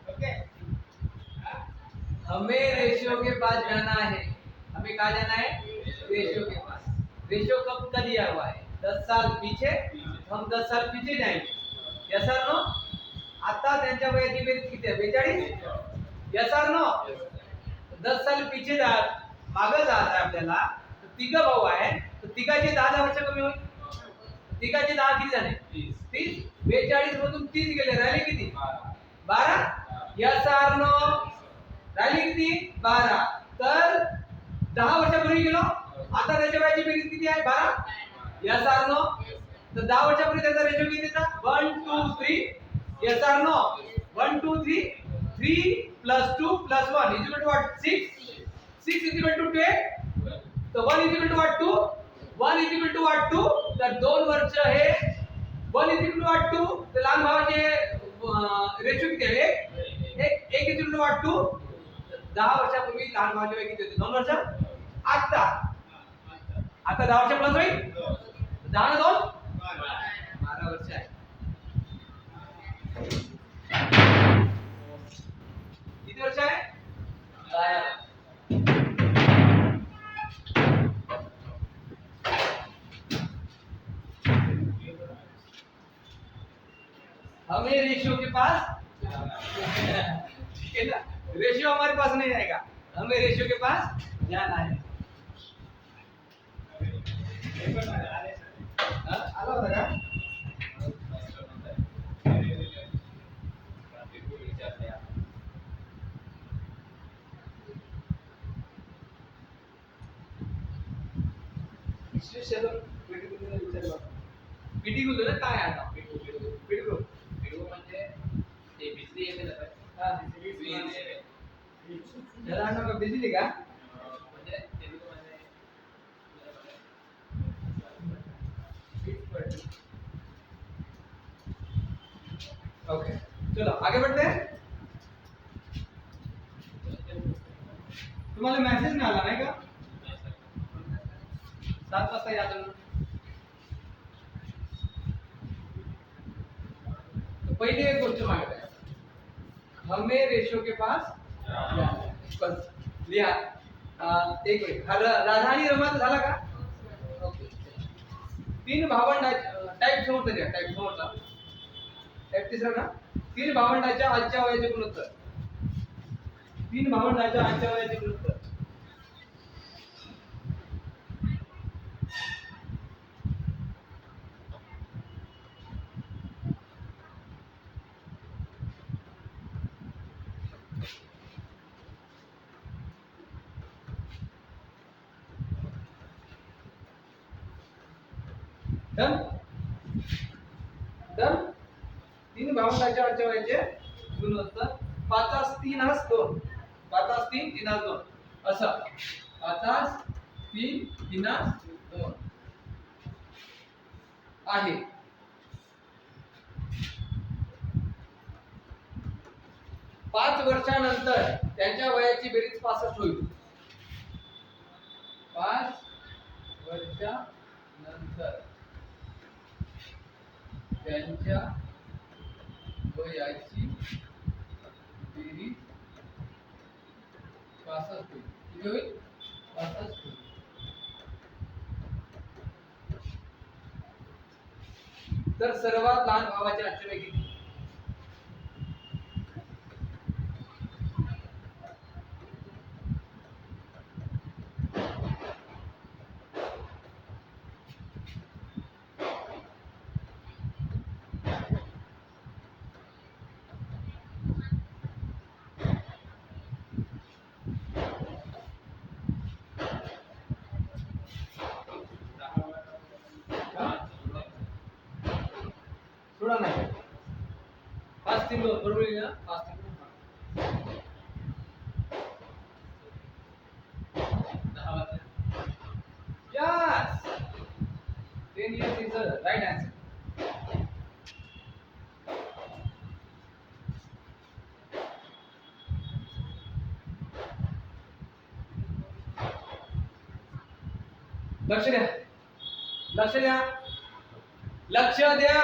Okay, हमें ratio के pass जाना है। हमें कहा जाना है? रेशियो के पास। रेशियो कब का दिया हुआ है? 10 साल पीछे। हम 10 साल पीछे जाएंगे। यस और नो? आता त्यांच्या वयाची बेरीज किती आहे? 42। यस और नो? 10 साल पीछे जा, मागे जायचं आहे आपल्याला। तर तिघ भाऊ आहे, तर तिघाचे 10 वर्ष कमी होईल। तिघाचे 10 किती झाले? 30। 42 मधून 30 गेले, राहिले किती? 12। यस और नो? राहिली किती? 12। तर 10 वर्षापूर्वी गेलो, आता त्याच्या वयाची बेरीज किती आहे? 12। यस और नो? तर 10 वर्षापूर्वी त्याचा रेशो किती होता? 1 2 3। यस और no? 1 2 3। 3 + 2 + 1 is equal to what? 6। 6 is equal to 12। तो 1 is equal to what? 2। 1 is equal to what? 2। तर 2 वर्ष हे 1 इज इक्वल टू व्हाट? 2। तर लहान भावाचे रेशो किती आहे? 1 इज इक्वल टू व्हाट? 2। 10 वर्षापूर्वी लहान भावाचे वय किती होते? 2 वर्ष। आता 10 वर्ष प्लस होईल? 10 ने 2 12 वर्ष आहे। किती वर्ष आहे? 12। हमें रेशियो के पास ठीक है ना? रेशियो हमारे पास नहीं आएगा, हमें रेशियो के पास जाना है। आला होता का? पिटी गुल ना काय आता? पिटी म्हणजे ते बिजली येते ना? हां, बिजली येते। त्याला ना बिजली का? म्हणजे तेलुगू मध्ये ओके, चलो आगे बढ़ते हैं। तुम्हाला मेसेज नाही आला नाही का? 7 वाजता या तुम्ही। तो पहली एक गोष्ट मांगत आहे, हमें रेशियो के पास बस लिहा। एक मिनिट, राजधानी रमात झाला का? ओके, 3 भावंड टाइप समोरचा द्या, टाइप समोरचा, टाइप तिसरा ना। 3 भावंडाच्या आजच्या वयाचे गुणोत्तर। 3 भावंडाच्या आजच्या वयाचे गुणोत्तर। Done done. 3 भावंडाच्या आजच्या वयाचे गुणोत्तर 5 3 2 5 3 3 2 असं 5 3 3 2 आहे। 5 वर्षानंतर त्यांच्या वयाची बेरीज 65 होईल। 5 वर्षानंतर त्यांच्या वयाची बेरीज 65 होईल। किती होईल? 65 होईल। तर सर्वात लहान भावाचे आजचे वय किती? थोड़ा नहीं 5 3 2 बरोबर आहे ना? 5 3 2 yes 10 years is the right answer. लक्ष द्या, लक्ष द्या, लक्ष द्या।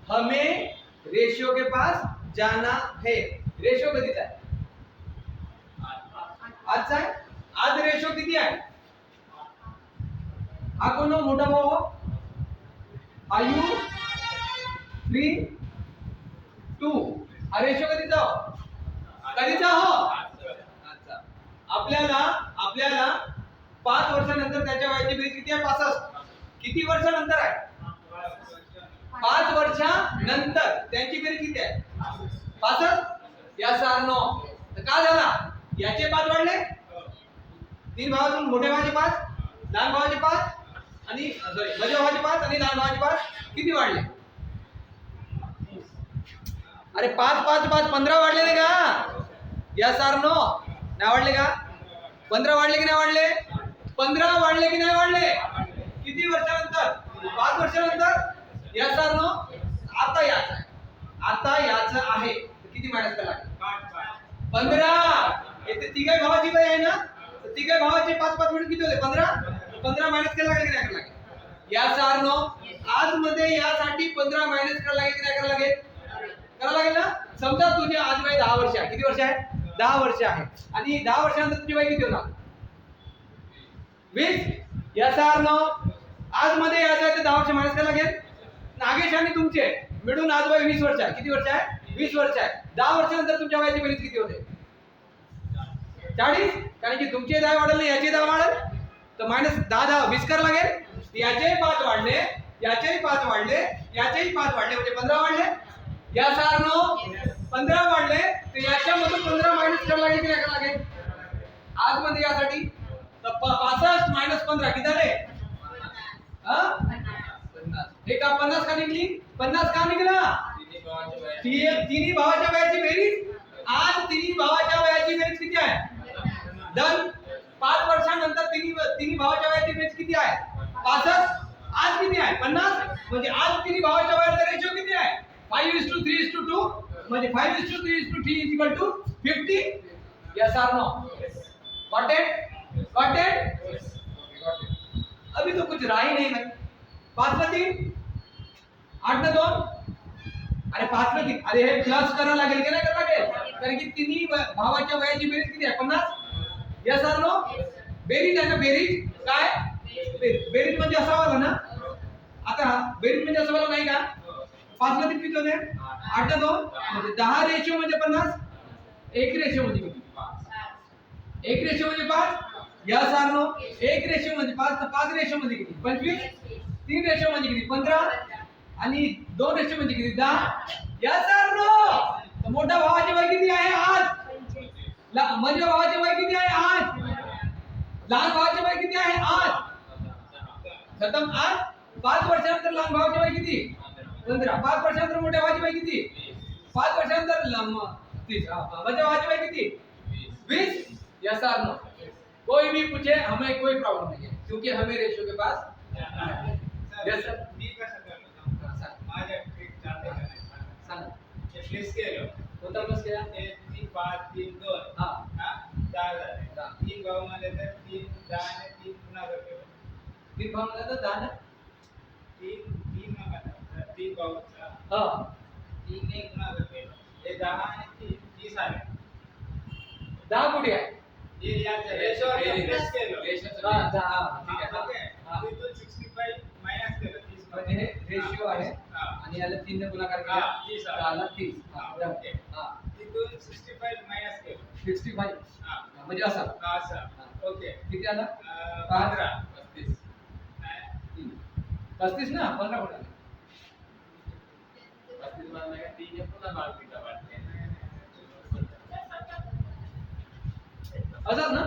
हमें रेशियो के पास जाना है. रेशियो कधीचा आहे? आजचा आहे. आज रेशियो किती आहे? हा कोण मोठा भाऊ? आयु 3:2. हा रेशियो कधीचा हो? कधीचा हो? अच्छा. आपल्याला 5 वर्षानंतर त्याच्या वयाची बेरीज किती आहे? 65. किती वर्षानंतर आहे? 5 वर्षानंतर त्यांची बेरीज किती आहे? 65. या सारनो तर का झाला? याचे 5 वाढले. 3 भावातून मोठ्या भावाचे 5, लहान भावाचे 5 आणि मधल्या भावाचे 5 आणि लहान भावाचे 5 किती वाढले? अरे 5 5 5 15 वाढले का? या सारनो नाही वाढले का? 15 वाढले की नाही वाढले? 15 वाढले की नाही वाढले? किती वर्षानंतर? 5 वर्षानंतर. या सारनो आता याचं आहे किती मायनस करायला लागेल? 15. येथे तिघे भावाची बाई आहे ना, तर तिघे भावाचे 5 5 मिळून किती होते? 15. 15 मायनस करायला लागेल की नाही करायला लागेल? या सारनो आज मध्ये यासाठी 15 मायनस करायला लागेल की नाही करायला लागेल? करायला लागेल ना. समजा तुझे आज वय 10 वर्ष आहे. किती वर्ष आहे? 10 वर्ष आहे. आणि 10 वर्षानंतर तुझी वय किती होणार? 20. या सारनो आज मध्ये याच्या 10 वर्ष मायनस करायला लागेल. नागेश आणि तुमचे मिळून आज वय 20 वर्ष आहे. किती वर्ष आहे? 20 वर्ष आहे. 10 वर्षानंतर तुमच्या वयाची बेरीज किती होते? 40. कारण की तुमचे 10 वाढले, याचे 10 वाढले, तर मायनस 10 10 20 करायला लागेल. याचेही 5 वाढले, याचेही 5 वाढले, याचेही 5 वाढले, म्हणजे 15 वाढले. या सारनो 15 वाढले, तर याच्यामधून 15 मायनस करायला लागेल की नाही करायला लागेल? आज मध्ये यासाठी तर 65 मायनस 15 किती झाले? हे का 50 का निघली? 50 का निघला? तिन्ही भावाच्या वयाची बेरीज. आज तिन्ही भावाच्या वयाची बेरीज किती आहे? डन. 5 वर्षानंतर तिन्ही भावाच्या वयाची बेरीज किती आहे? 65. आज किती आहे? 50. म्हणजे आज तिन्ही भावाच्या वयाचा रेशिओ किती आहे? 5:3:2. म्हणजे 5:3:3 = 50. Yes or no? Got it? Got it? अभी तो कुछ रहा ही नहीं भाई. 5 ला 3, 8 ला 2. अरे 5 ला 3. अरे हे प्लस करावं लागेल की नाही करावं लागेल? कारण की तिन्ही भावाच्या वयाची बेरीज किती आहे? 50. Yes or no? बेरीज आहे ना. बेरीज काय? बेरीज म्हणजे असावा ना. आता बेरीज म्हणजे असावा नाही का? 5 ला 3 किती होते? 8 ला 2. म्हणजे 10 रेशिओ म्हणजे 50. 1 रेशिओ म्हणजे किती? 1 रेशिओ म्हणजे 5. Yes or no? 1 रेशिओ म्हणजे 5, तर 5 रेशिओ म्हणजे किती? 25. 3 रेशिओ म्हणजे किती? 15. आणि 2 रेशिओ म्हणजे किती? 10. Yes or no? तर मोठ्या भावाचे वय किती आहे आज? मधल्या भावाचे वय किती आहे आज? लहान भावाचे वय किती आहे आज? खतम. आज 5 वर्षानंतर लहान भावाचे वय किती? 15. 5 वर्षानंतर मोठ्या भावाचे वय किती? 5 वर्षानंतर मधल्या भावाचे वय किती? 20. Yes or no? कोई भी पूछे हमें कोई प्रॉब्लम नहीं है, क्योंकि हमें रेशियो के पास. Yes sir. मी कसं करतो? माझ्या ट्रिक चालते का नाही सांगा. चेकलिस्ट केलं. कोणता प्लस केला? 3 5 3 2. हा. 10 झाले. 3 भाव मध्ये तर 3 10 आणि 3 पुन्हा केलं. 3 भाव मध्ये तर 10 ना. 3 मग 3 भाव. हा. 3 ने पुन्हा केलं. हे 10 आणि 3 30 आले. 10 कुठे आहे? ये याच्या रेशो प्लस केलं. रेशो. हां ठीक आहे. ओके. तिथून 65 मायनस केलं 30 म्हणजे हे रेशिओ आहे आणि याला 3 ने गुणाकार केला. 30 आला 30. हां ओके. हां. तिथून 65 मायनस केलं. 65. हां म्हणजे असा. असं. ओके. किती आला? 15. 35. 35 ना. 15 कुठे आला? 35 मध्ये नाही का 3 ने पुन्हा भाग दिला वाटते. असंच ना.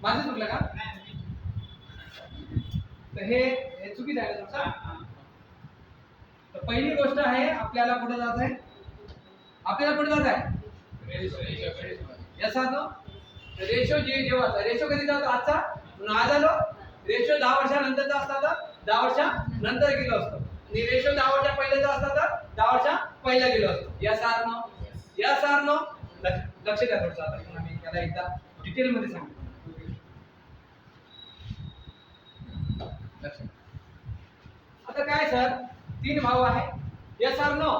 माझं चुकलं का? तर हे चुकीचं आहे तुमचं. तर पहिली गोष्ट आहे आपल्याला कुठे जायचं आहे? आपल्याला कुठे जायचं आहे? याचा रेशो जेव्हा रेशो कधी जातो? आजचा. म्हणून आज आलो. रेशो 10 वर्षानंतरचा असता तर 10 वर्षानंतर गेलो असतो. आणि रेशो 10 वर्षा पहिल्याचा असता तर 10 वर्षा पहिला गेलो असतो. या सारनो. या सारनो लक्ष द्या थोडंसं. आता मी त्याला एकदा डिटेल मध्ये सांगतो. लक्ष आता काय सर, 3 भाऊ आहे, यस ऑर नो?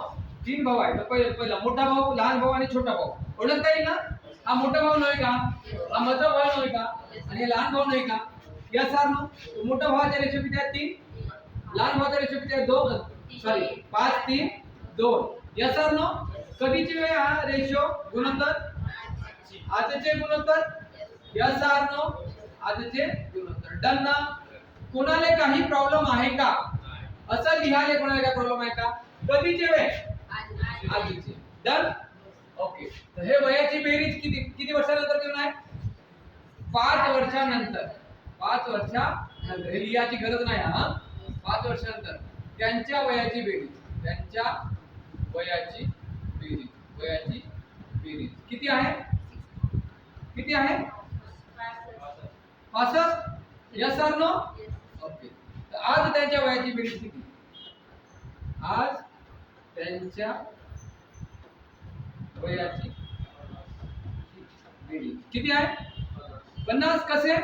3 भाऊ आहे, तर पहिला मोठा भाऊ, लहान भाऊ आणि छोटा भाऊ. ओळखता येईल ना? हा मोठा भाऊ नाही का, हा मधला भाऊ नाही का, आणि हे लहान भाऊ नाही का? Yes or no? मोठा भावाचा रेशो किती आहे? 3. लहान भावाचा रेशो किती आहे? 2. सॉरी 5 3 2. Yes or no? कधीची वेळ हा रेशो गुणोत्तर? आजचे गुणोत्तर. Yes or no? आजचे गुणोत्तर. डन ना? कोणाला काही प्रॉब्लेम आहे का? असं लिहायला कोणाला काही प्रॉब्लेम आहे का? कधीचे वेळ? आजचे. डन. ओके. तर हे वयाची बेरीज किती वर्षानंतर देऊन आहे? 5 वर्षानंतर. 5 वर्षानंतर. हे लिहायची गरज नाही हा. 5 वर्षानंतर त्यांच्या वयाची बेरीज. त्यांच्या वयाची बेरीज. वयाची बेरीज किती आहे? किती आहे? 65. Yes or no? ओके. तर आज त्यांच्या वयाची बेरीज किती? आज त्यांच्या वयाची बेरीज किती आहे? 50. कसे?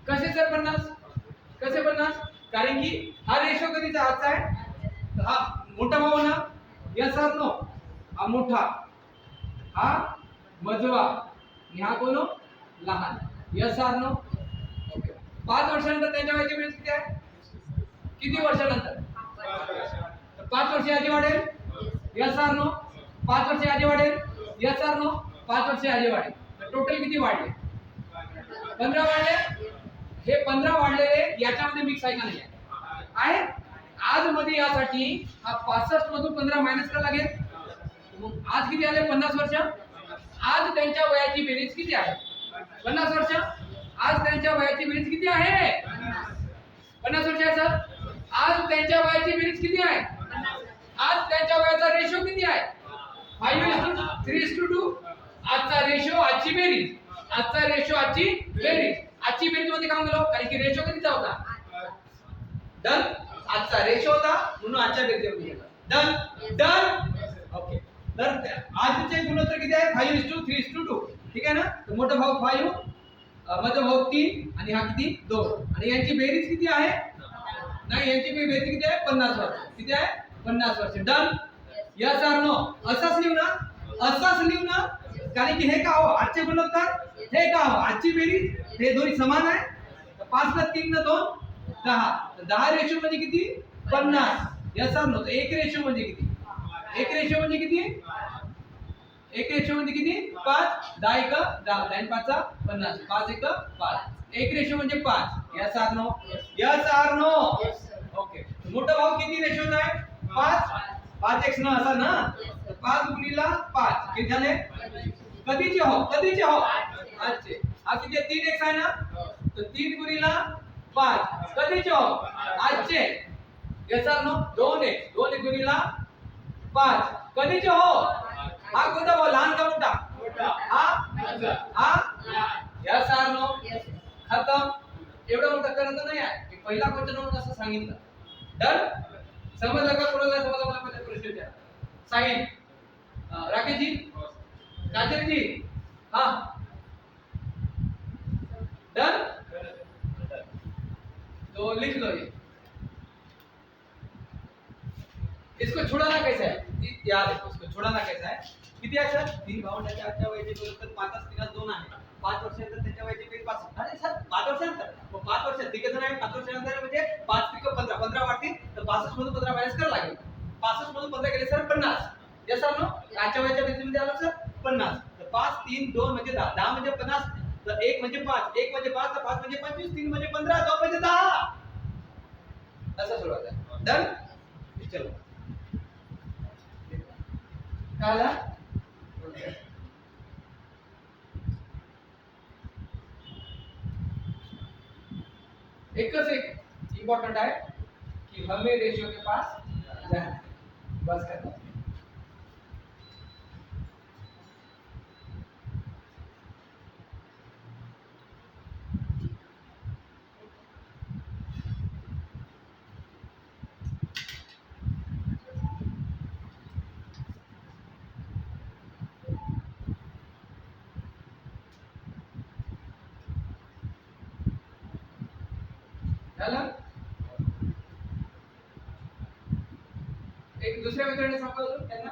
कसे सर 50? कसे 50? कारण की हा रेशो कधीचा? आजचा आहे. तर हा मोठा भाऊ ना? Yes or no? हा मोठा, हा मधवा, आणि हा कोण? लहान. Yes or no? ओके. 5 वर्षानंतर त्यांच्या वयाची बेरीज किती आहे? किती वर्षानंतर? 5 वर्षे आधी वाढेल. Yes or no? 5 वर्षे आधी वाढेल. Yes or no? 5 वर्षे आधी वाढेल. तर टोटल किती वाढले? 15 वाढले. हे 15 वाढलेले याच्यामध्ये मिक्स आहे का नाही आहे? आज मध्ये यासाठी हा 65 मधून 15 मायनस करायला लागेल. मग आज किती आले? 50 वर्ष. आज त्यांच्या वयाची बेरीज किती आहे? 50 वर्ष. आज त्यांच्या वयाची बेरीज किती आहे? 50 वर्ष आहे सर. आज त्यांच्या वयाची बेरीज किती आहे? आज त्यांच्या वयाचा रेशो किती आहे? 5:3:2. आजचा रेशो, आजची बेरीज. आजचा रेशो, आजची बेरीज. आजची बेरीज मध्ये काम केलं कारण की रेशो कधीचा होता? डन. आजचा रेशो होता म्हणून आजच्या बेरीजमध्ये गेला. डन. डन. ओके. तर आजचे गुणोत्तर किती आहे? 5:3:2. ठीक आहे ना? तर मोठा भाऊ 5, मधला भाऊ 3, आणि हा किती? 2. आणि यांची बेरीज किती आहे? नाही, यांची बेरीज किती आहे? 50 वर्ष. किती आहे? 50 वर्ष. डन. Yes or no? असंच लिहू ना? असंच लिहू ना? कारण की हे का हो? आजचे गुणोत्तर. हे का हो? आजची बेरीज. हे दोन्ही समान आहे. तर 5 + 3 = 2 10. तर 10 रेशो म्हणजे किती? 50. Yes or no? तर 1 रेशो म्हणजे किती? 1 रेशो म्हणजे किती? 1 रेशो म्हणजे किती? 5. 10 1 10. 10 5 50. 5 1 5. 1 रेशो म्हणजे 5. Yes or no? Yes or no? Okay. मोठा भाऊ किती रेशोचा आहे? 5. 5x न असा ना? तर 5 × 5 किती झाले? कधीचे हो? कधीचे हो? आजचे. हा किती आहे? 3x आहे ना? तर 3 × 5 कधीचे हो? आजचे. Yes or no? 2x. 2 × 5 कधीचे हो? हा कोणता भाऊ? लहान का मोठा? हा? हा? Yes or no? खतम. एवढं मोठं करायचं नाही आहे. मी पहिला क्वेश्चन म्हणून असं सांगितलं. डन. समजलं का? कोणाला समजलं? मला पहिले प्रश्न विचारा. साहिल, राकेश जी, काजल जी, हाँ डन. तो लिख लो ये. इसको छुड़ाना कैसा है? याद है. इसको छुड़ाना कैसा है? किती आहे सर? 3 भावंडाच्या आजच्या वयाचे गुणोत्तर 5 3 2 आहे. 5 वर्षानंतर त्यांच्या वयाचे बेरीज 5. अरे सर 5 वर्षानंतर. मग 5 वर्षात तिघ जण आहे. 5 वर्षानंतर म्हणजे 5 × 15 15 वाढतील. तर 65 मधून 15 मायनस करायला लागेल. 65 मधून 15 गेले सर 50. Yes or no? आजच्या वयाच्या बेरीजमध्ये आलं सर 50. तर 5 3 2 म्हणजे 10. 10 म्हणजे 50. तर 1 म्हणजे 5. 1 म्हणजे 5. तर 5 म्हणजे 25. 3 म्हणजे 15. 2 म्हणजे 10. असं सोडवायचं. डन. चलो. काला एकच एक इम्पोर्टेंट है कि हमें रेशियो के पास रहना है. बस करना. झालं? दुसऱ्या मेथडने सांगतो त्यांना.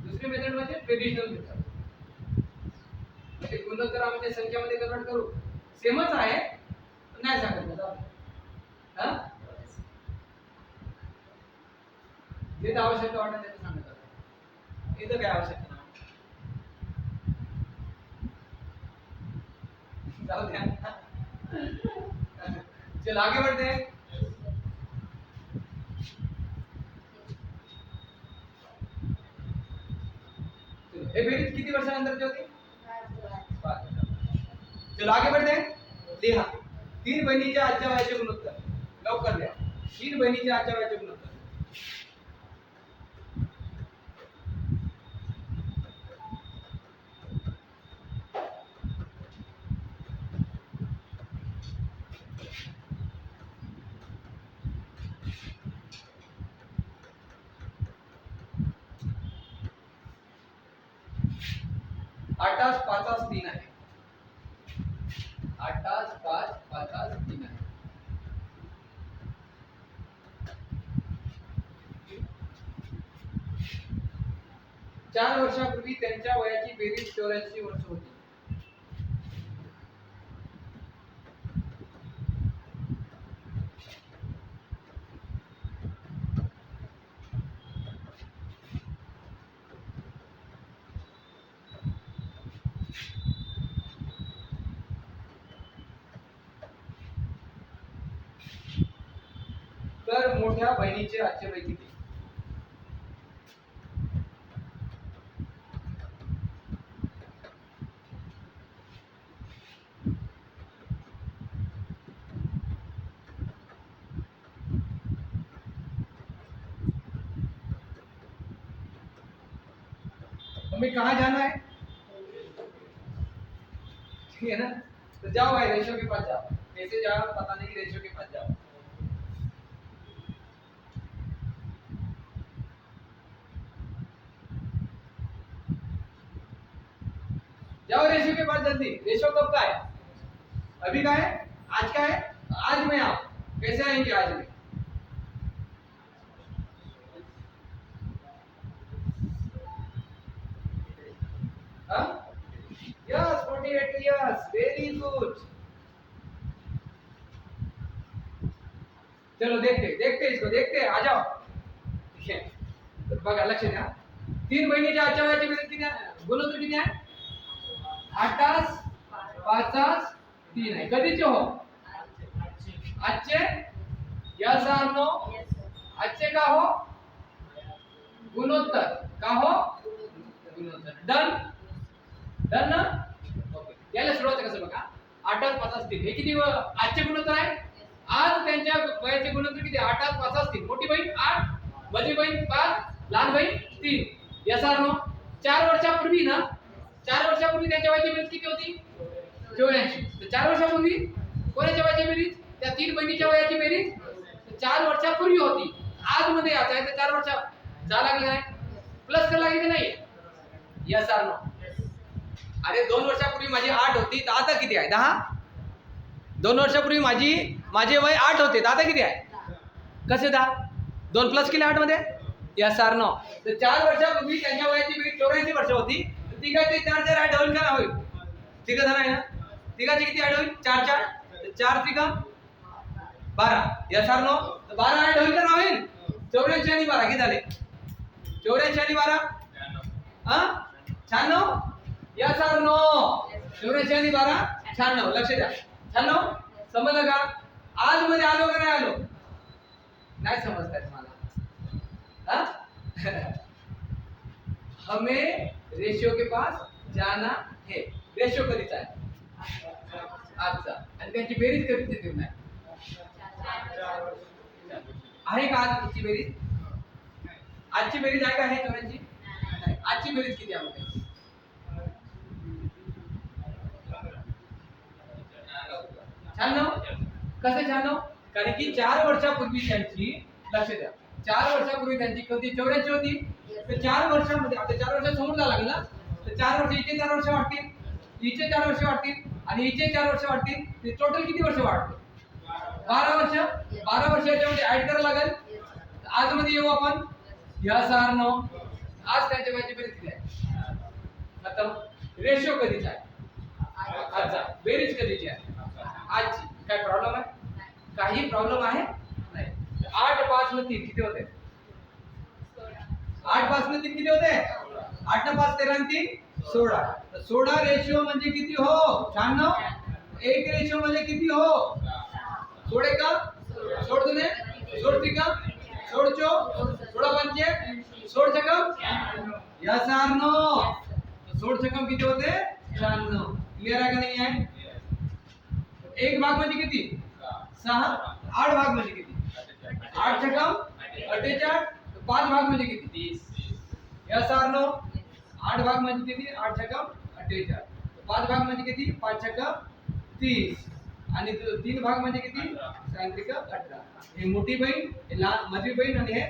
दुसरी मेथड म्हणजे ट्रेडिशनल मेथड. म्हणजे गुणोत्तर आपण संख्यामध्ये कन्वर्ट करू. सेमच आहे पण नाही सांगत मला. हां जे आवश्यकता वाटत ते सांगत. इथं काय आवश्यकता नाही. जाऊ द्या. चल आगे बढ़ते हैं. हे बेरीज किती वर्षानंतरची होती? 5 वर्षानंतर. चलो आगे बढ़ते हैं. लिहा. 3 बहिणीच्या आजच्या वयाचे गुणोत्तर. लवकर लिहा. 3 बहिणीच्या आजच्या वयाचे गुणोत्तर. आठास पाचास 3 आहे. 8 5 5 3 आहे. चार वर्षापूर्वी त्यांच्या वयाची बेरीज 84 वर्ष होती. तर मोठ्या बहिणीचे आजचे वय किती? हमें कहाँ जाना है? ठीक है ना. तो जाओ भाई रेशो के पास जाओ. कैसे जाओ पता नहीं, रेशो के पास जाओ. जाओ रेशो के पास जल्दी. रेशो कब का है? अभी का है? आज का है? आज में आओ. कैसे आएंगे आज में? हाँ? Yes, 48 years. Very good. चलो देखते इसको देखते. आ जाओ. ठीक है. तर बघा लक्ष द्या. 3 बहिणीच्या आजच्या वयाची बेरीज किती आहे? गुणोत्तर किती आहे? 8 5 3 आहे. कधीचे हो? आजचे? यस और नो? आजचे का हो? गुणोत्तर का हो? गुणोत्तर. डन डन ना. ओके. याला सुरुवात कसं बघा. 8 5 3 हे किती आजचे गुणोत्तर आहे? आज त्यांच्या वयाचे गुणोत्तर किती? 8 5 3. मोठी बहीण 8, मधली बहीण 5, लहान बहीण 3. यस और नो? 4 वर्षापूर्वी ना, 4 वर्षापूर्वी त्यांच्या वयाची बेरीज किती होती? 84. तर 4 वर्षापूर्वी कोणाच्या वयाची बेरीज? त्या 3 बहिणीच्या वयाची बेरीज 4 वर्षापूर्वी होती. आज मध्ये आता आहे तर 4 वर्ष जा लागले नाही. प्लस कर लागले की नाही? यस और नो? अरे 2 वर्षापूर्वी माझी 8 होती तर आता किती आहे? 10. 2 वर्षापूर्वी माझे वय 8 होते तर आता किती आहे? कसे 10? 2 प्लस केले 8 मध्ये? यस और नो? तर 4 वर्षापूर्वी त्यांच्या वयाची बेरीज 84 वर्ष होती. तिघाचे 4 4 ऍड होईल का नाही होईल? तिघ जण आहे ना. तिघाचे किती ऍड होईल? 4 4. तर 4 त्रिक 12. यस और नो? तर 12 ऍड होईल का नाही होईल? 84 आणि 12 किती झाले? 84 आणि 12 हां 96. यस और नो? 84 आणि 12 96. लक्ष द्या. 96 समजलं का? आज मध्ये आलो का नाही आलो? नाही समजताय तुम्हाला. हाँ? हमें रेशियो के पास जाना है. रेशियो कधीचा आहे? आजचा. आणि त्यांची बेरीज कधीची देऊन आहे? आहे का आजची बेरीज? आजची बेरीज आहे का हे चोरांची? नाही. आजची बेरीज किती आहे? 96. कसं 96? कारण की 4 वर्षापूर्वी त्यांची, लक्ष द्या, 4 वर्षापूर्वी त्यांची कोणती 84 होती. तर 4 वर्षामध्ये आता 4 वर्ष समोर जावं लागेल ना. तर 4 वर्ष इथे 4 वर्ष वाढतील, इथे 4 वर्ष वाढतील आणि इथे 4 वर्ष वाढतील. ते टोटल किती वर्ष वाढते? 12 वर्ष. 12 वर्ष याच्यामध्ये ऍड करावं लागेल. आज मध्ये येऊ आपण यस आर नो? आज त्यांच्या वयाची बेरीज किती आहे? आता रेशो कधीचा आहे? आजचा. बेरीज कधीची आहे? आजची. काय प्रॉब्लेम आहे? काही प्रॉब्लेम आहे? नाही. 8 5 न 3 किती होते? 8 5 न 3 किती होते? 8 न 5 13 न 3 16. तर 16 रेशियो म्हणजे किती हो? 96. 1 रेशियो म्हणजे किती हो? 16 का? 16 दुने? 16 त्रिका? 16 चौक? 16 पंचे? 16 छक्कम? Yes or no? 16 छक्कम किती होते? 96. क्लियर आहे का नाही आहे? एक भाग म्हणजे किती? 6. 8 भाग म्हणजे किती? 8 छक्कम 48. 5 भाग म्हणजे किती? 30. Yes or no? 8 भाग म्हणजे किती? 8 छक्कम 48. 5 भाग म्हणजे किती? 5 छक्कम 30. आणि 3 भाग म्हणजे किती? 18. हे मोठी बहीण, हे लहान मधली बहीण आणि हे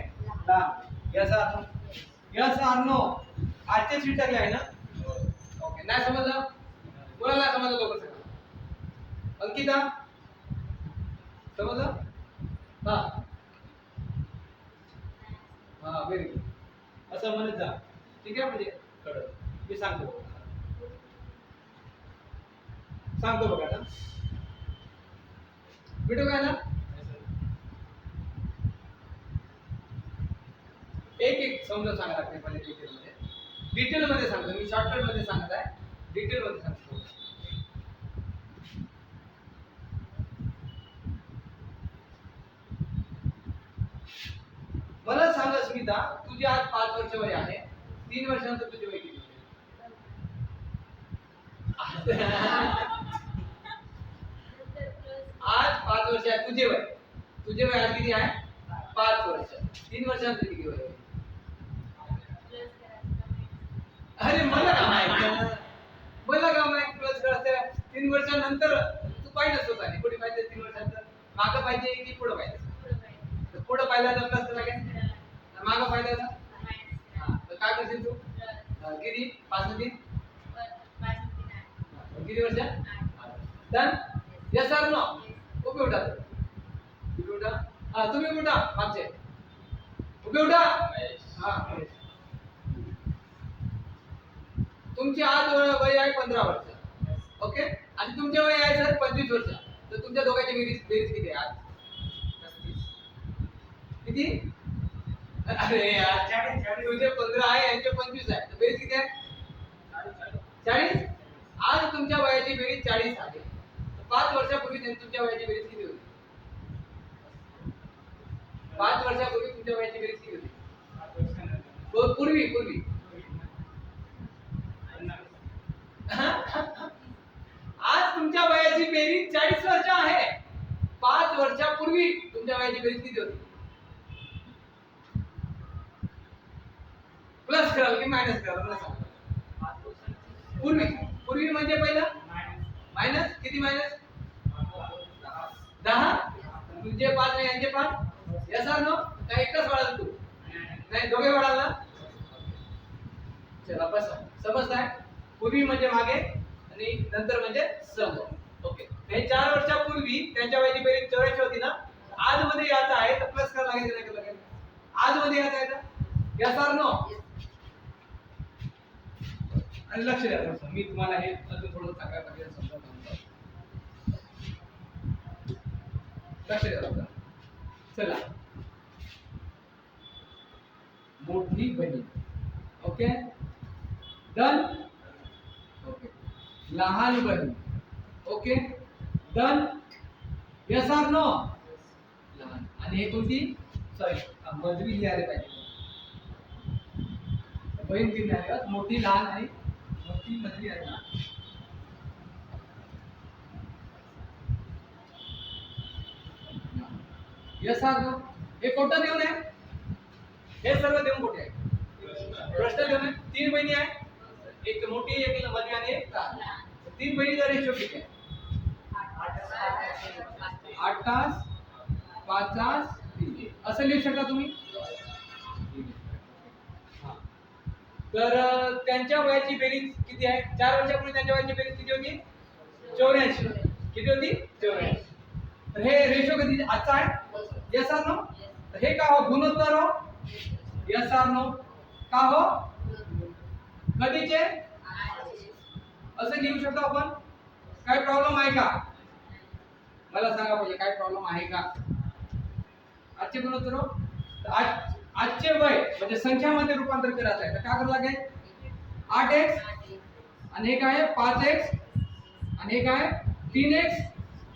लहान. Yes or no? Yes or no? आजचे स्वीटरले आहे ना? ओके. नाही समजलं? कोणाला नाही समजलं लवकर सांगा. अंकिता समजलं? हा हा व्हेरी गुड. असं म्हणत जा. ठीक आहे? म्हणजे कळत. मी सांगतो बघा आता. व्हिडिओ काय ना एक समजा सांगा लागते पहिले डिटेल मध्ये सांगतो. मी शॉर्टकट मध्ये सांगत आहे. डिटेल मध्ये सांगतो. मला सांग स्मिता, तुझे आज 5 वर्ष वय आहे. 3 वर्षानंतर तुझे वय किती होते? आज 5 वर्ष आहे तुझे वय. तुझे वय आज किती आहे? 5 वर्ष. 3 वर्षानंतर किती वय? अरे मला का माहिती? मला का माहिती प्लस करायचं? 3 वर्षानंतर तू पाहिजे स्वतः कुठे पाहिजे? 3 वर्षानंतर मागं पाहिजे की पुढे पाहिजे? पुढे पाहिला तर प्लस लागेल. मागं पाहिला तर तर काय करशील तू? किती? 5 न 3 किती वर्ष? डन? Yes or no? उभे उठा. उभे उठा. हा तुम्ही उठा. मागचे उभे उठा. हा तुमची आज वय आहे 15 वर्ष. ओके. आणि तुमचे वय आहे सर 25 वर्ष. तर तुमच्या दोघांची बेरीज किती आहे आज? किती? अरे यार तुझे 15 आहे यांचे 25 आहे. तर बेरीज किती आहे? 40. आज तुमच्या वयाची बेरीज 40 आहे. 5 वर्षापूर्वी तुमच्या वयाची बेरीज किती होती? 5 वर्षापूर्वी तुमच्या वयाची बेरीज किती होती? पूर्वी आज तुमच्या वयाची बेरीज 40 वर्ष आहे. 5 वर्षापूर्वी तुमच्या वयाची बेरीज किती होती? प्लस कराल की मायनस कराल मला सांगा. पूर्वी म्हणजे पहिला मायनस किती? मायनस 10. तुमचे 5 आणि यांचे 5. Yes or no? काय एकच वाढाल तू? नाही दोघे वाढाल ना? चला बस समजताय? पूर्वी म्हणजे मागे आणि नंतर म्हणजे समोर. ओके. हे 4 वर्षापूर्वी त्यांच्या वयाची बेरीज 84 होती ना? आज मध्ये याचा आहे तर प्लस करायला लागेल. आज मध्ये याचा आहे ना? Yes or no? आणि लक्ष द्या थोडंसं. मी तुम्हाला हे अजून थोडं सांगायला पाहिजे समजा. लक्ष द्या. चला. मोठी बहीण. ओके. डन. ओके. लहान बहीण. Okay. Done. Yes or no? लहान. आणि हे कोणती? सॉरी मधली लिहायला पाहिजे. बहीण किती आहे? मोठी लहान आणि मोठी मधली आहे ना? Yes or no? हे कोणतं देऊन आहे? हे सर्व देऊन कुठे आहे? प्रश्न देऊन आहे. 3 बहिणी आहे. एक मोठी एक मधली आणि एक लहान. 3 बहिणीचा रेशो किती आहे? 8 तास 5 तास 3. असं लिहू शकता तुम्ही. तर त्यांच्या वयाची बेरीज किती आहे? 4 वर्षापूर्वी त्यांच्या वयाची बेरीज किती होती? 84. किती होती? 84. तर हे रेशो कधी आजचा आहे? Yes or no? तर हे का हो? गुणोत्तर हो? Yes or no? का हो? कधीचे असं लिहू शकतो आपण? काय प्रॉब्लेम आहे का? मला सांगा पहिले काय प्रॉब्लेम आहे का? आजचे गुणोत्तर हो? आज आजचे वय म्हणजे संख्यामध्ये रूपांतर करायचं आहे तर काय करावं लागेल? 8x आणि हे काय 5x आणि हे काय 3x.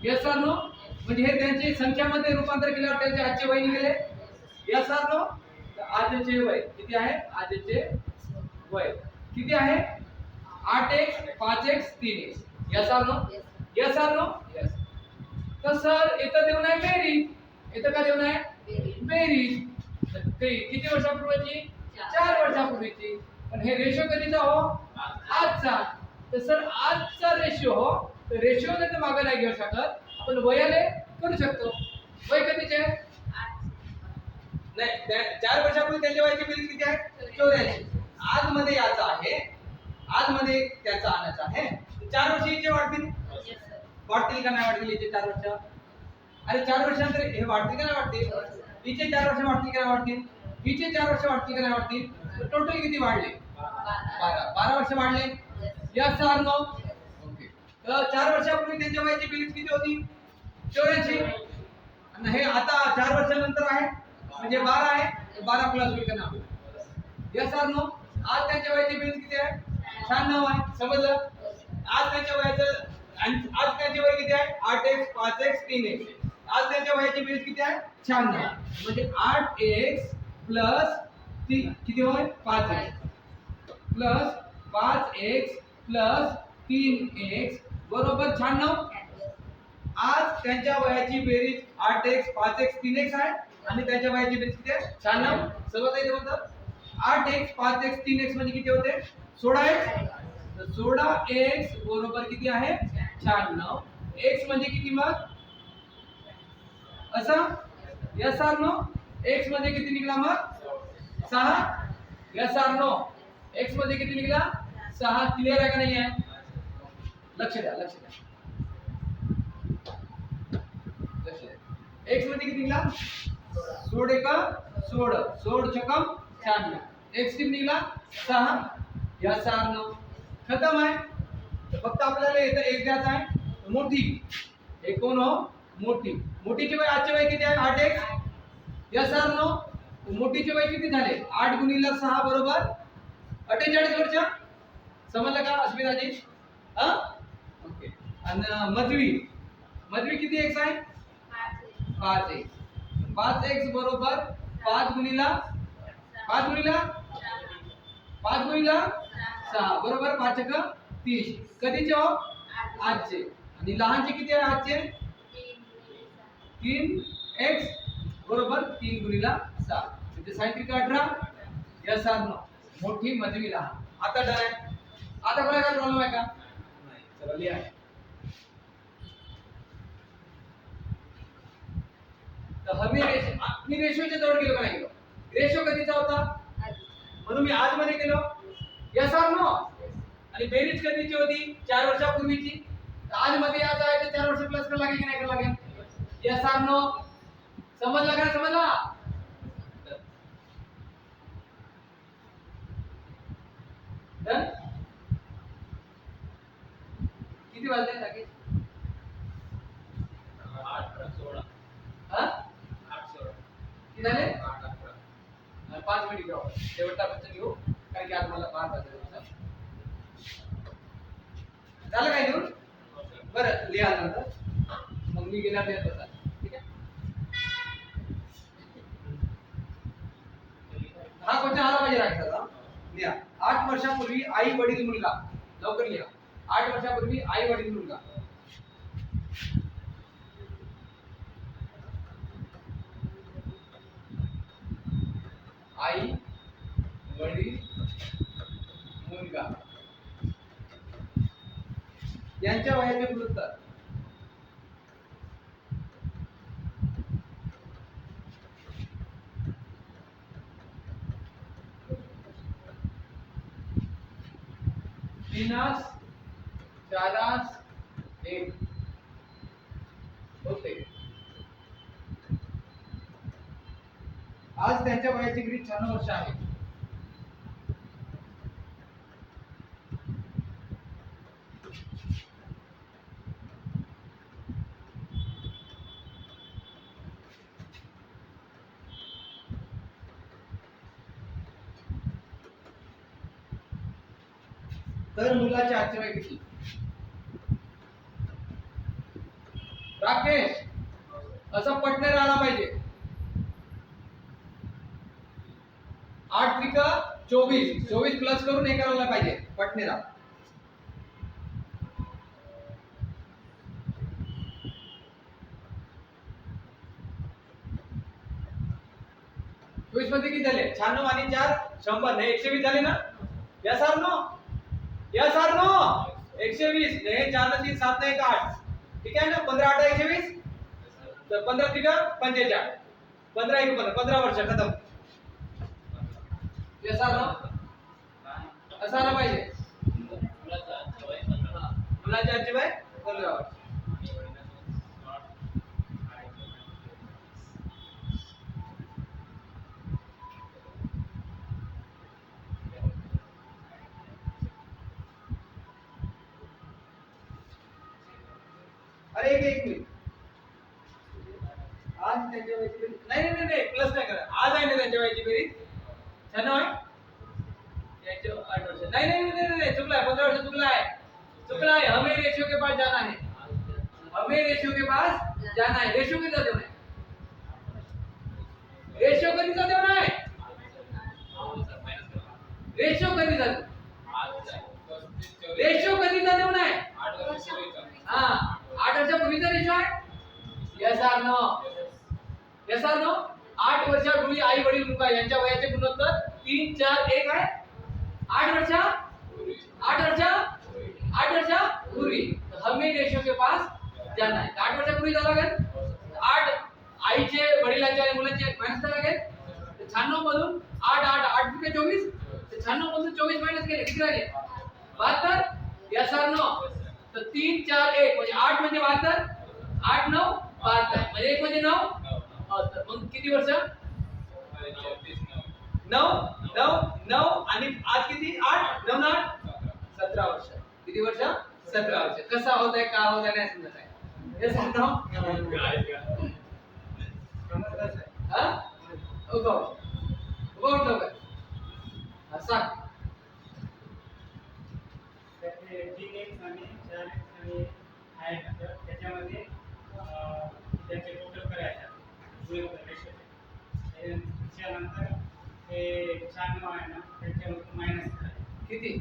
Yes or no? म्हणजे हे त्यांचे संख्यामध्ये रूपांतर केल्यावर त्यांचे आजचे वय निघाले. Yes or no? तर आजचे वय किती आहे? आजचे वय किती आहे? 8x 5x 3x. Yes or no? Yes or no? Yes. तर सर इथं देऊन आहे बेरीज. इथं काय देऊन आहे? बेरीज. तर ते किती वर्षापूर्वीची? 4 वर्षापूर्वीची. पण हे रेशो कधीचा हो? आजचा. तर सर आजचा रेशो हो, तर रेशो ने तर मागे नाही घेऊ शकत, आपण वयाने करू शकतो. वय कधीचे आहे? नाही 4 वर्षापूर्वी त्यांच्या वयाची बेरीज किती आहे? 84. आज मध्ये याचा आहे, आज मध्ये त्याचा आणायचा आहे. 4 वर्ष हिचे वाढतील. वाढतील का नाही वाढतील हिचे 4 वर्ष? अरे 4 वर्षानंतर हे वाढतील का नाही वाढतील? हिचे 4 वर्ष वाढतील का नाही वाढतील? हिचे 4 वर्ष वाढतील का नाही वाढतील? तर टोटल किती वाढले? 12 वर्ष वाढले. Yes or no? ओके. तर 4 वर्षापूर्वी त्यांच्या वयाची बेरीज किती होती? 84. आणि हे आता 4 वर्षानंतर आहे म्हणजे 12 आहे, 12 प्लस होईल का नाही? Yes or no? आज त्यांच्या वयाची बेरीज किती आहे? 96 आहे. समजलं? आज त्यांच्या वयाचं आज त्यांचे वय किती आहे? 8x 5x 3x. आज त्यांच्या वयाची बेरीज किती आहे? 96. म्हणजे 8x प्लस किती होय? 5x plus 5x plus 3x बरोबर 96. आज त्यांच्या वयाची बेरीज 8x 5x 3x आहे आणि त्यांच्या वयाची बेरीज किती आहे? 96. समजलं इथे म्हणतात? 8x 5x 3x म्हणजे किती होते? 16x. तर 16x बरोबर किती आहे? 96. x म्हणजे किती मग? असं? Yes or no? x म्हणजे किती निघला मग? 6. Yes or no? x म्हणजे किती निघला? 6. क्लियर आहे का नाही आहे? लक्ष द्या, लक्ष द्या. x मध्ये किती निघला? 16 का 16 16 छकम 96. x किती निघला? 6. Yes or no? खतम आहे. फक्त आपल्याला इथं एक द्यायचा आहे मोठी. एक कोण हो? मोठी. मोठीचे वय आजचे वय किती आहे? 8x. Yes or no? मोठीचे वय किती झाले? 8 गुणिले 6 बरोबर 48 वर्ष. समजलं का अस्मिताजी? हां ओके. आणि मधवी किती x आहे? 5x. 5x बरोबर 5 गुणिले 6 बरोबर 5 × 30. कधीचे हो? आजचे. आणि लहानचे किती आहे आजचे? 3x बरोबर 3 गुणिले 6 म्हणजे 18. Yes or no? मोठी मधवी लहान. आता डन आहे. आता कोणाला काय प्रॉब्लेम आहे का? नाही. चला लिहा. तर हमी मी रेशोच्या जवळ गेलो का नाही गेलो? रेशो कधीचा होता? म्हणून मी आज मध्ये केलो. Yes or no? आणि बेरीज कधीची होती? 4 वर्षापूर्वीची. आज मध्ये यायचं आहे तर 4 वर्ष प्लस करावं लागेल की नाही करावं लागेल? Yes or no? समजला का? समजला? डन? किती वाजले लागेल? 8:16. हां 8:16. किती झाले? 8:11. 5 मिनिट घेऊ. शेवटचा प्रश्न घेऊ कारण की आज मला 12 वाजले. झालं काय लिहून? बरं लिहा नंतर. मग मी गेल्या वेळेस बसा. ठीक आहे? हा क्वेश्चन आला पाहिजे राखता. लिहा. 8 वर्षापूर्वी आई वडील मुलगा. लवकर लिहा. 8 वर्षापूर्वी आई वडील मुलगा. आई वडील मुलगा यांच्या वयाचे गुणोत्तर. तीनास चारास 1 होते. आज त्यांच्या वयाची बेरीज 96 वर्ष आहे. तर मुलाचे आजचे वय किती? राकेश, असं पटणे राहिला पाहिजे. 8 त्रिक 24, 24 प्लस करून हे करायला पाहिजे पटणे राहा. मध्ये किती झाले? 96 आणि 4 100 नाही 120 झाले ना? Yes or no? Yes or no? 120 नाही 4 ने 3 7 ने 1 8. ठीक आहे ना? 15 8 120 तर 15 त्रिक 45, 15 1 15 वर्ष खतम. Yes or no? असं आलं पाहिजे. मुलाचे आजचे वय 15 वर्ष. अरे एक मिनिट. आज त्यांच्या वयाची बेरीज नाही प्लस नाही करा. आज आहे ना त्यांच्या वयाची बेरीज 96 आहे. याच्या 8 वर्ष नाही चुकला है. 15 वर्ष चुकला है. हमें रेशियो के पास जाना है. हमें रेशियो के पास जाना है. रेशियो किती देऊ नये? रेशियो कधीचा देऊ नये? रेशियो कधीचा? रेशियो कधीचा देऊ नये? हां 8 वर्षापूर्वीचा रेशो आहे. Yes or no? Yes or no? 8 वर्षापूर्वी आई वडील मुलगा यांच्या वयाचे गुणोत्तर 3 4 1 आहे. 8 वर्षापूर्वी हमें रेशो के पास जाना है. 8 वर्षापूर्वी झाला लागेल. 8 आईचे वडिलांचे आणि मुलांचे मायनस करायला लागेल. 96 मधून 8 8 8 त्रिक 24 96 मधून 24 मायनस केले किती राहिले? 72. Yes or no? तर 3 4 1 म्हणजे 8 म्हणजे 72, 8 9 72 म्हणजे 1 म्हणजे 9. तर मग किती वर्ष? 9 आणि आज किती? 8 9 8 17 वर्ष. किती वर्ष? 17 वर्ष. कसा होत आहे का होत आहे नाही समजत आहे. हे सांगतो. हा उभा उठलो काय? हा सांग. त्याच्यामध्ये त्याचे टोटल करायचा त्याच्यानंतर हे 96 आहे ना त्याच्यावर मायनस करायचं. किती?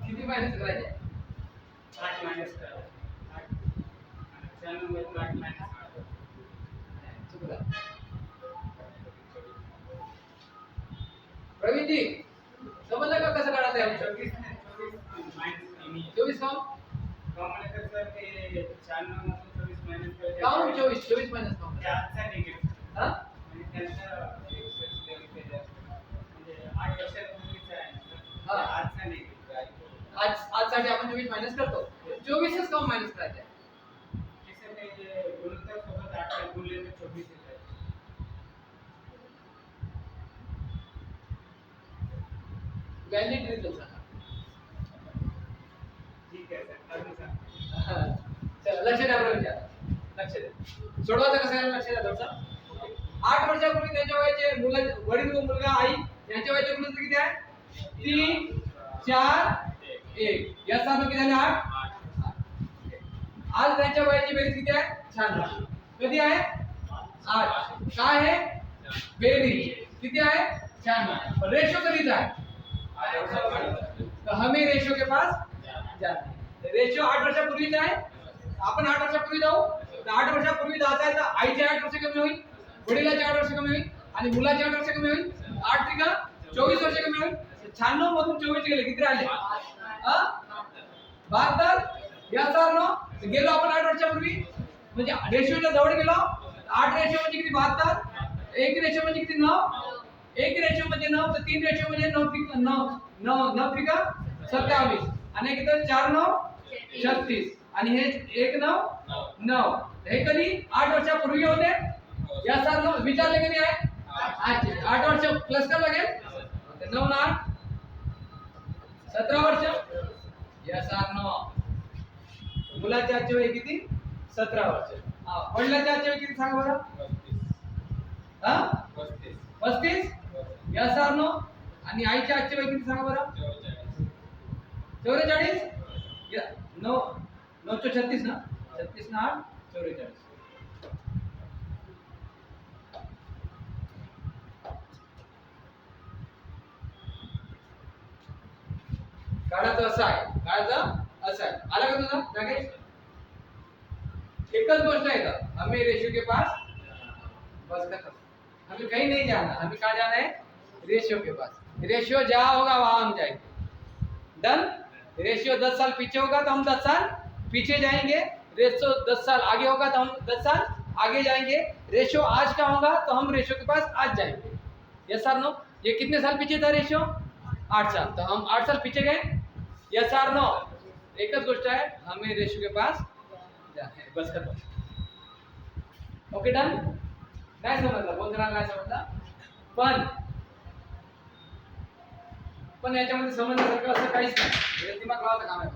किती मायनस करायचे? 8 मायनस करायचं. 96 मधून 8 मायनस करायचं. चुकला. प्रवीण जी समजलं का कसं काढायचं आहे? 24 म्हणजे कसं ते 96 मधून 24 मायनस करायचं. Count 24 minus count. ते आजचा निगेटिव्ह. हा आणि त्यांचं म्हणजे 8 वर्षापूर्वीचा आहे. हा. आजचा निगेटिव्ह. आज साठी आपण 24 मायनस करतो. 24च काउंट मायनस करायचं आहे. ते गुणोत्तर सोबत 8 गुणले तर 24 येतात. व्हॅलिड रिझल्ट सांगा. ठीक आहे सर. अजून सांगा. चला लक्ष द्या प्रवीण. लक्ष द्या. सोडवायचं कसं आहे लक्ष द्या थोडंसं. 8 वर्षापूर्वी त्यांच्या वयाचे वडील व मुलगा आई यांच्या वयाचे गुणोत्तर किती आहे? 3 4 1. या सांगा किती झाले? 8. आज त्यांच्या वयाची बेरीज किती आहे? 96. कधी आहे? 8. काय आहे? बेरीज किती आहे? 96. रेशो कधीचा आहे? तो हमें रेशो के पास जाना है. रेशो 8 वर्षापूर्वीचा आहे. आपण 8 वर्षापूर्वी जाऊ. तर 8 वर्षापूर्वी जायचं आहे तर आईचे 8 वर्ष कमी होईल, वडिलांचे 8 वर्ष कमी होईल आणि मुलाचे 8 वर्ष कमी होईल. 8 त्रिक 24 वर्ष कमी होईल. 96 मधून 24 गेले किती राहिले? 72. याचा नो गेलो आपण 8 वर्षापूर्वी म्हणजे रेशोच्या जवळ गेलो. 8 रेशो म्हणजे किती? 72. 1 रेशो म्हणजे किती? 9. 1 रेशो म्हणजे 9 तर 3 रेशो म्हणजे 9 त्रिक 9 9 9 त्रिक 27 आणि किती? 4 9 36 आणि हे 1 9 9 हे कधी 8 वर्षापूर्वी होते या सरनो विचारले कधी आहे 8 वर्ष प्लस का लागेल 9 ना 17 वर्ष या सरनो मुलाचे आजचे वय किती 17 वर्ष वडिलांचे आजचे वय किती सांगा बरं 35 या सरनो आणि आईच्या आजचे वय किती सांगा बरं 44 या 9 9 36 ना 36 ना 8 44 काढायचं असं आहे काढायचं असं आहे आला का तुझा राकेश एकच गोष्ट है इधर हमें रेशियो के पास बस खत्म हमें कहीं नहीं जाना हमें कहाँ जाना है रेशियो के पास रेशियो जहाँ होगा वहां हम जाएंगे डन रेशियो 10 साल पीछे होगा तो हम 10 साल पीछे जाएंगे रेशियो 10 साल आगे होगा तो हम 10 साल आगे जाएंगे रेशियो आज का होगा तो हम रेशियो के पास आज जाएंगे यस सर नो ये कितने साल पीछे था रेशियो 8 साल तो हम 8 साल पीछे गए यस सर नो एकच गोष्ट है हमें रेशियो के पास जाना है बस खत्म ओके डन काय समजलं बोल जरा काय समजलं पण याच्यामध्ये समजण्यासारखं असं काहीच नाही दिमाग लावायचं काम आहे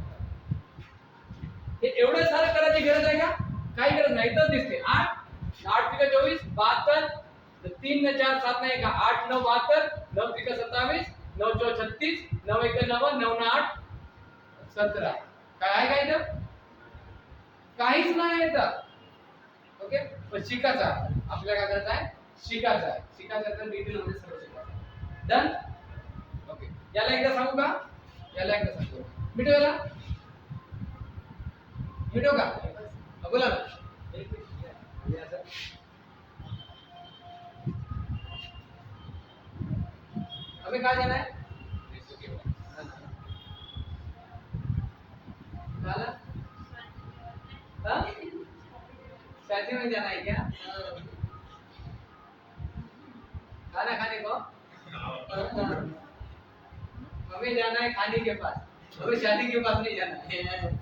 हे एवढं सारं करायची गरज आहे का काही गरज नाही तर दिसते 8 8 पिका 24 72 3 ने 4 7 ने 1 8 9 72 9 पिका 27 9 4 36 9 1 9 9 ने 8 17 काय आहे का इथं काहीच नाही इथं ओके पण शिकायचं आपल्याला काय करायचं आहे शिकायचं तर डिटेल मध्ये सर्व शिकायचं डन ओके याला एकदा सांगू का याला एकदा सांगू मिटो का बोला ना हमें कहाँ जाना है शादी में जाना है क्या खाना खाने को हमें जाना है खाने के पास हमें शादी के पास नहीं जाना है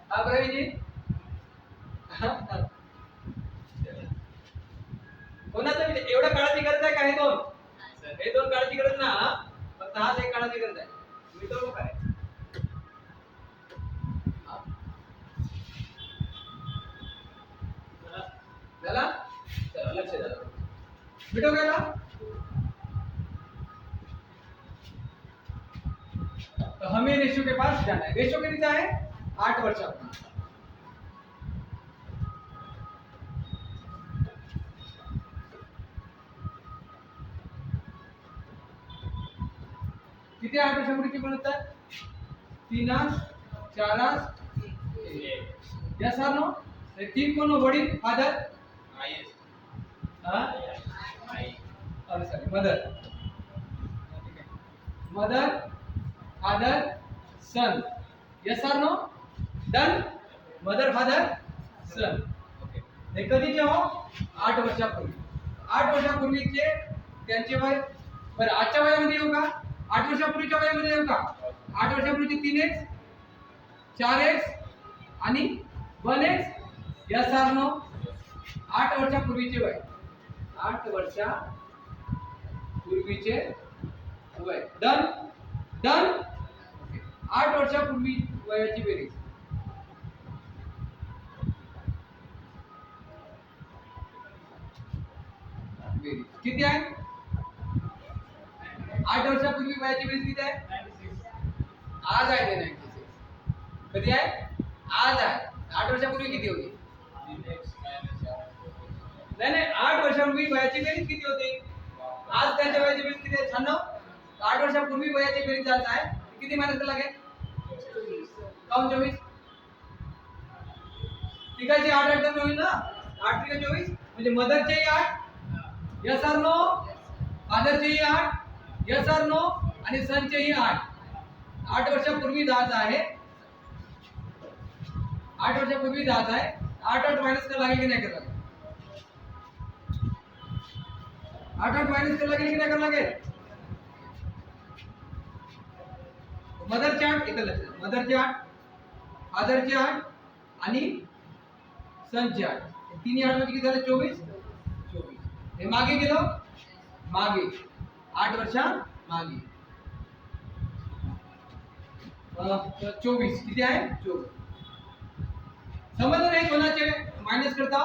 आप रवि जी कोणाचं एवढं काळाची गरज आहे का हे दोन काळाची गरज ना फक्त हाच एक काळाची गरज आहे मी तो काय चला लक्ष द्या मिटो गेला तो हमें रेशियो के पास जाना है रेशियो कितना है 8 वर्षापूर्वी किती 8 वर्षापूर्वीची बनवतात 3 4 या सर नो 3 कोण वडील father mother father son yes sir no done mother father son हे कधीचे हो 8 वर्षापूर्वी 8 वर्षापूर्वीचे त्यांचे वय बरं आजच्या वयामध्ये येऊ का 8 वर्षापूर्वीच्या वयामध्ये येऊ का 8 वर्षापूर्वीचे 3x 4x आणि 1x यस सर नो 8 वर्षापूर्वीचे वय 8 वर्षापूर्वीचे वय डन डन 8 वर्षापूर्वी वयाची बेरीज किती आहे 8 वर्षापूर्वी वयाची बेरीज किती आहे आज आहे ते 96 कधी आहे आज आहे 8 वर्षापूर्वी किती होती नाही 8 वर्षापूर्वी वयाची बेरीज किती होती आज त्यांच्या वयाची बेरीज किती आहे 96 8 वर्षापूर्वी वयाची बेरीज जात आहे किती मायनस करायला लागेल 24 तिघाची 8 8 कमी होईल ना 8 3 24 म्हणजे मदरचे 8 यस और नो फादरचे 8 यस और नो आणि सनचे 8 वर्षापूर्वी जात आहे 8 वर्षापूर्वी जात आहे 8 8 मायनस करायला लागेल की नाही करायला 8 8 मायनस करायला लागेल की नाही करायला लागेल मदर चार्ट इथं लक्ष मदर चार्ट फादरचे 8 आणि सनचे 8, तिन्ही 8 म्हणजे किती झाले 24. हे मागे गेलो, मागे 8 वर्षा मागे 24 किती आहे 24. समजलं नाही कोणाचे मायनस करता.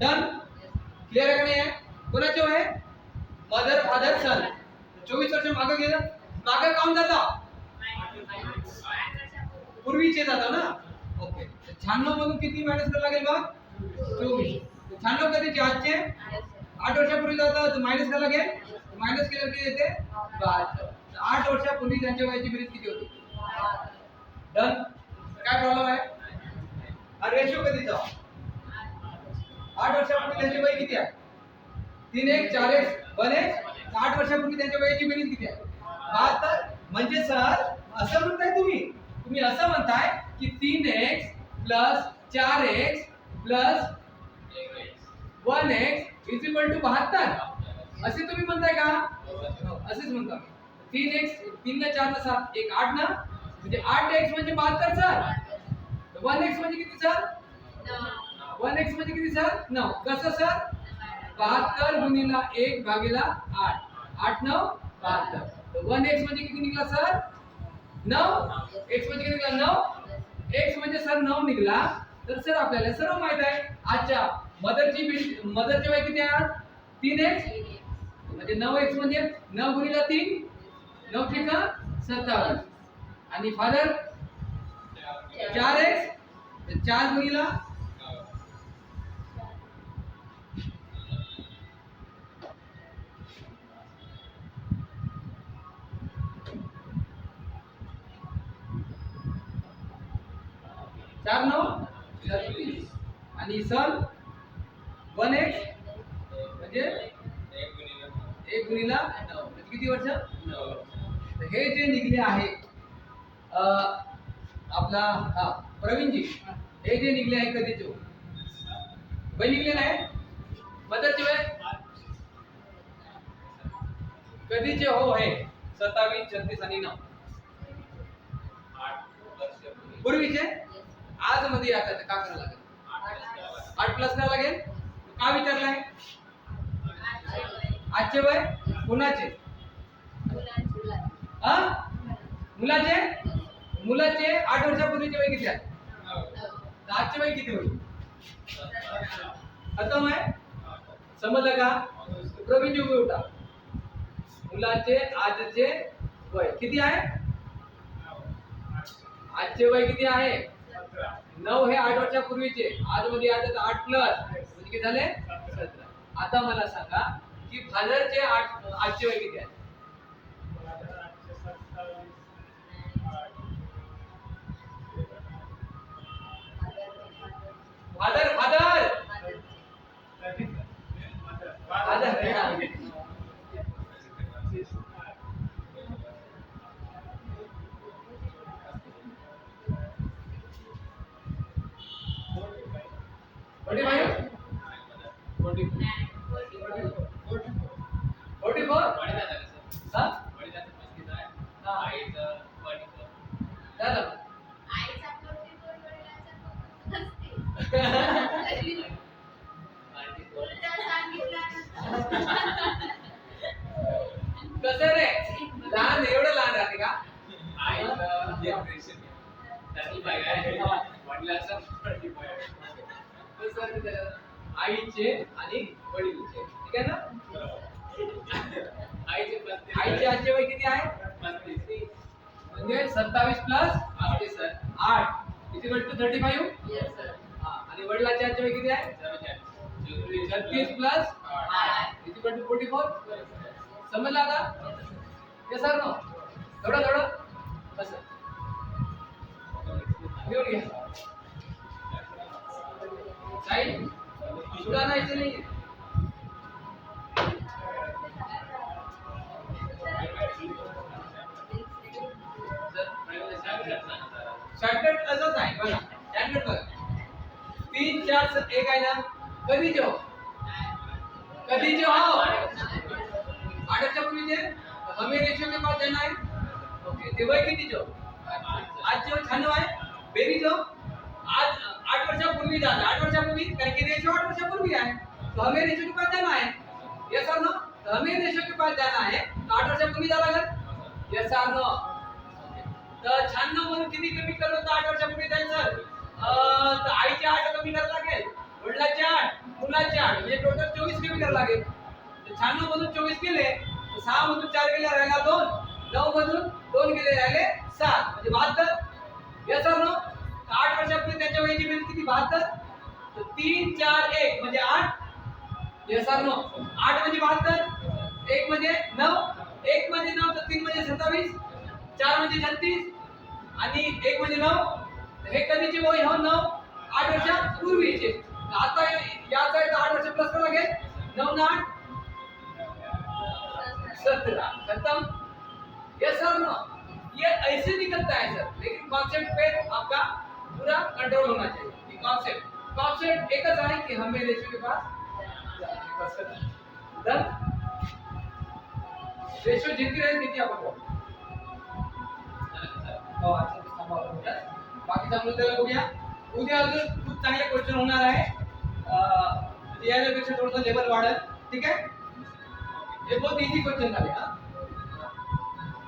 डन, क्लिअर आहे का नाही आहे? कोणाचे आहे मदर फादर सन. 24 वर्ष मागे गेलं, मागे काम जाता पूर्वीचे जाता ना. ओके, 96 मधून किती मायनस करावं लागेल बघ 24. 96 कधीचे आजचे 8 वर्षापूर्वी जाता तर मायनस करावं लागेल. मायनस केलं किती येते 72. 8 वर्षापूर्वी त्यांच्या वयाची बेरीज किती होती. डन, काय प्रॉब्लेम आहे? हा रेशो कधीचा 8 वर्षापूर्वी त्यांचे वय किती आहे 3x 4x 1x. 8 वर्षापूर्वी त्यांच्या वयाची बेरीज किती आहे 72. म्हणजे सर असं म्हणताय तुम्ही असं म्हणताय की 3x + 4x + 1x = 72 असे तुम्ही म्हणताय का. असेच म्हणता. 3x 3 ने 4 ने 7 1 8 ना, म्हणजे 8x म्हणजे 72 सर. 1x म्हणजे किती सर 1x म्हणजे किती सर 9. कसं सर 72 गुणिला 1 भागिला 8, 8 9 72. तर 1x म्हणजे किती निघाला सर 9. x म्हणजे किती निघाला 9. x म्हणजे सर 9 निघाला. तर सर आपल्याला सर्व माहित आहे आजच्या मदरचे वय किती आहे 3x म्हणजे 9x म्हणजे 9 गुणिला 3 9 त्रिक 27 आणि फादर 4x 4 गुणिला 4 9 36 आणि सन 1x म्हणजे 1 गुणिला 9 म्हणजे किती वर्ष 9. हे जे निघले आहे आपला हा प्रवीणजी, हे जे निघले आहे कधीचे वय निघले नाही मदरचे वय कधीचे हो आहे 27 36 आणि 9 पूर्वीचे. आज मध्ये आता का करायला लागेल 8 प्लस करावं लागेल. का विचारलाय आजचे वय कुणाचे हा मुलाचे 8 वर्षापूर्वीचे वय किती आहे तर आजचे वय किती होईल खतम आहे. समजलं का. प्रवीणजी उभे उठा. मुलाचे आजचे वय किती आहे आजचे वय किती आहे 9. हे 8 वर्षापूर्वीचे. आज मध्ये आज 8 प्लस म्हणजे किती झाले 17. आता मला सांगा की फादरचे आजचे वय किती आहे फादर फादर बड़ी भाई 44 हां झालं कसं रे लहान एवढं लहान राहते का आईचे आणि वडिलांचे ठीक आहे ना. आईचे आजचे वय किती आहे 35 म्हणजे 27 प्लस 8 किती भेटतो 35. Yes sir. आणि वडिलांचे आजचे वय किती आहे 36 प्लस 8 किती भेटतो 44. समजलं आता हे सर नो थोडं बस घेऊन घ्या काही सुद्धा नाही नाही. शॉर्टकट असंच आहे बघा. शॉर्टकट बघा 3 4 1 आहे ना कधी जो हो 8 च्या पूर्वीचे हमें रेशियो के पास जाना है. ओके ओके ते वय किती जो आज जो 96 आहे बेरी जो आज 8 वर्षापूर्वी झाला 8 वर्षापूर्वी कारण की रेशो 8 वर्षापूर्वी आहे तो हमें रेशो के पास जाना है यस और नो तो हमें रेशो के पास जाना है तो 8 वर्षापूर्वी जावं लागेल यस और नो तर 96 म्हणून किती कमी करत होता 8 वर्षापूर्वी जायचं तर आईचे 8 कमी करायला लागेल वडिलांचे 8 मुलाचे 8 म्हणजे टोटल 24 कमी करायला लागेल तर 96 मधून 24 गेले तर 6 मधून 4 गेले राहिला 2 9 मधून 2 गेले राहिले 7 म्हणजे 72 यस और नो 8 वर्षापूर्वी त्यांच्या वयाची बेरीज किती 72 तर 3 4 1 म्हणजे 8 यस और नो 8 म्हणजे 72 1 म्हणजे 9 1 म्हणजे 9 तर 3 म्हणजे 27 4 म्हणजे 36 आणि 1 म्हणजे 9 हे कधीचे वय हो 9 8 वर्षापूर्वीचे आता याचा 8 वर्ष प्लस करावं लागेल 9 ना 8 17 खत्म यस और नो ये ऐसे निकलता है सर लेकिन कॉन्सेप्ट पे आपका पूरा कंट्रोल होना चाहिए ये कॉन्सेप्ट एक है कि हमें रेशियो के पास डन रेशियो जितनी रहेगी किती आपण हो अच्छा थांबा बाकीचा मुद्दा बघूया उद्या अजून खूप चांगले क्वेश्चन होणार आहे याच्यापेक्षा थोडंसं लेवल वाढेल ठीक आहे हे बहुत इझी क्वेश्चन झाले हा